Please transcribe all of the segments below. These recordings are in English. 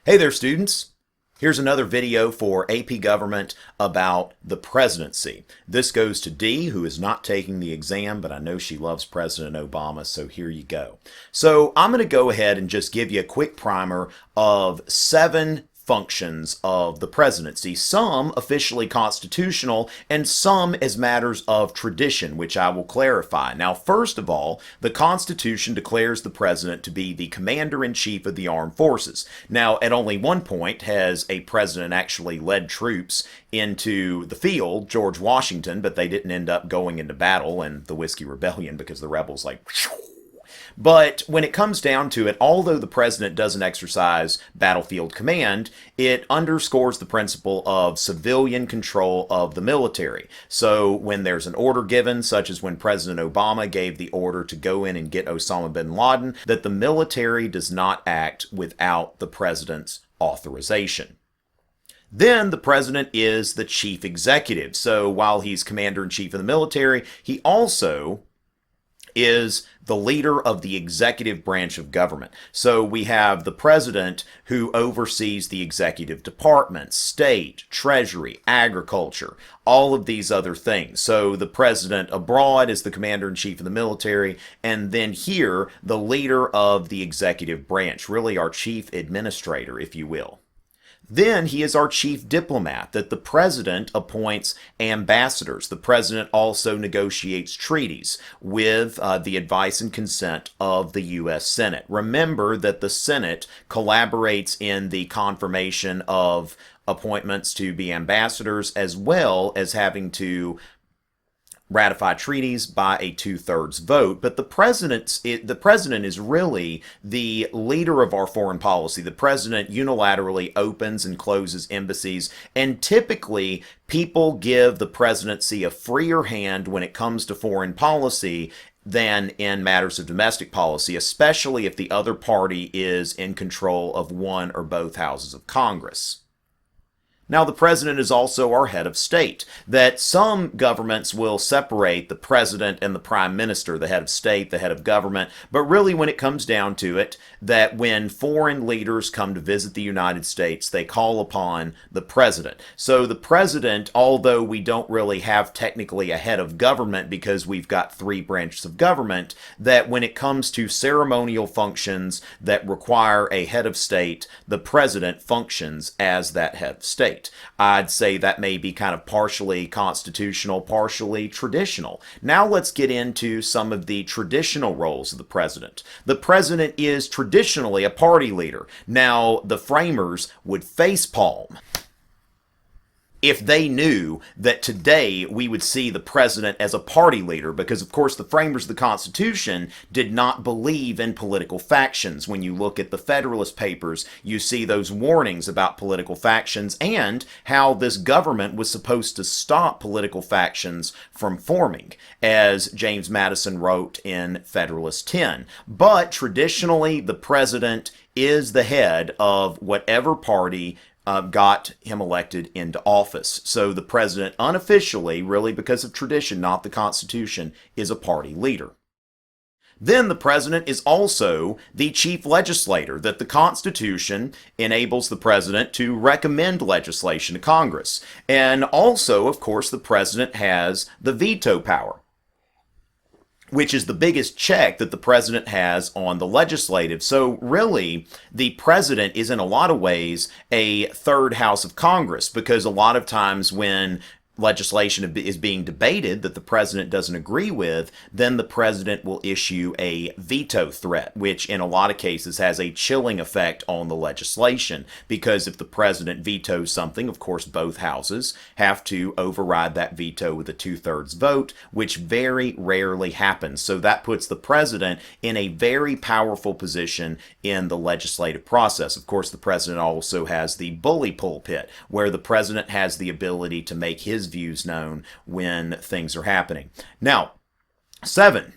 Hey there, students. Here's another video for AP Government about the presidency. This goes to Dee, who is not taking the exam, but I know she loves President Obama, so here you go. So I'm going to go ahead and just give you a quick primer of 7 functions of the presidency, some officially constitutional and some as matters of tradition, which I will clarify. Now, first of all, the Constitution declares the president to be the commander-in-chief of the armed forces. Now, at only one point has a president actually led troops into the field, George Washington, but they didn't end up going into battle in the Whiskey Rebellion because the rebels But when it comes down to it, although the president doesn't exercise battlefield command, it underscores the principle of civilian control of the military. So when there's an order given, such as when President Obama gave the order to go in and get Osama bin Laden, that the military does not act without the president's authorization. Then the president is the chief executive. So while he's commander-in-chief of the military, he also is the leader of the executive branch of government. So we have the president who oversees the executive department, state, treasury, agriculture, all of these other things. So the president abroad is the commander-in-chief of the military, and then here, the leader of the executive branch, really our chief administrator, if you will. Then he is our chief diplomat, that the president appoints ambassadors. The president also negotiates treaties with the advice and consent of the U.S. Senate. Remember that the Senate collaborates in the confirmation of appointments to be ambassadors, as well as having to ratify treaties by a 2/3 vote. But the president is really the leader of our foreign policy. The president unilaterally opens and closes embassies, and typically people give the presidency a freer hand when it comes to foreign policy than in matters of domestic policy, especially if the other party is in control of one or both houses of Congress. Now, the president is also our head of state, that some governments will separate the president and the prime minister, the head of state, the head of government, but really when it comes down to it, that when foreign leaders come to visit the United States, they call upon the president. So the president, although we don't really have technically a head of government because we've got 3 branches of government, that when it comes to ceremonial functions that require a head of state, the president functions as that head of state. I'd say that may be kind of partially constitutional, partially traditional. Now let's get into some of the traditional roles of the president. The president is traditionally a party leader. Now, the framers would facepalm if they knew that today we would see the president as a party leader, because of course the framers of the Constitution did not believe in political factions. When you look at the Federalist Papers, you see those warnings about political factions and how this government was supposed to stop political factions from forming, as James Madison wrote in Federalist 10. But traditionally, the president is the head of whatever party got him elected into office. So the president unofficially, really because of tradition, not the Constitution, is a party leader. Then the president is also the chief legislator, that the Constitution enables the president to recommend legislation to Congress. And also, of course, the president has the veto power, which is the biggest check that the president has on the legislative. So really, the president is in a lot of ways a third house of Congress, because a lot of times when legislation is being debated that the president doesn't agree with, then the president will issue a veto threat, which in a lot of cases has a chilling effect on the legislation, because if the president vetoes something, of course both houses have to override that veto with a 2/3 vote, which very rarely happens. So that puts the president in a very powerful position in the legislative process. Of course, the president also has the bully pulpit, where the president has the ability to make his views known when things are happening. Now, 7,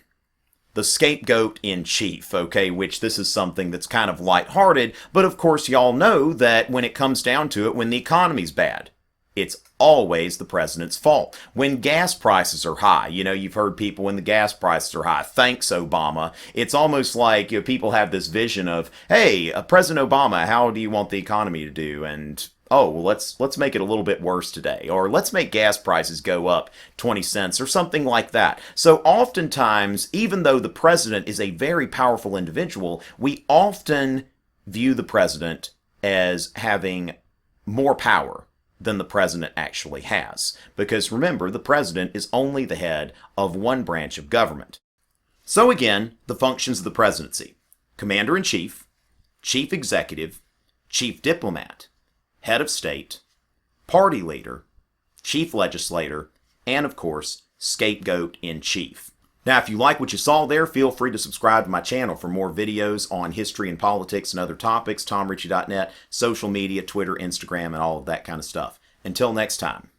the scapegoat in chief, okay, which this is something that's kind of lighthearted, but of course y'all know that when it comes down to it, when the economy's bad, it's always the president's fault. When gas prices are high, you've heard people, when the gas prices are high, thanks Obama. It's almost like people have this vision of, hey, President Obama, how do you want the economy to do? And oh, well, let's make it a little bit worse today, or let's make gas prices go up 20 cents or something like that. So oftentimes, even though the president is a very powerful individual, we often view the president as having more power than the president actually has. Because remember, the president is only the head of one branch of government. So again, the functions of the presidency: commander-in-chief, chief executive, chief diplomat, head of state, party leader, chief legislator, and of course, scapegoat in chief. Now, if you like what you saw there, feel free to subscribe to my channel for more videos on history and politics and other topics, TomRichey.net, social media, Twitter, Instagram, and all of that kind of stuff. Until next time.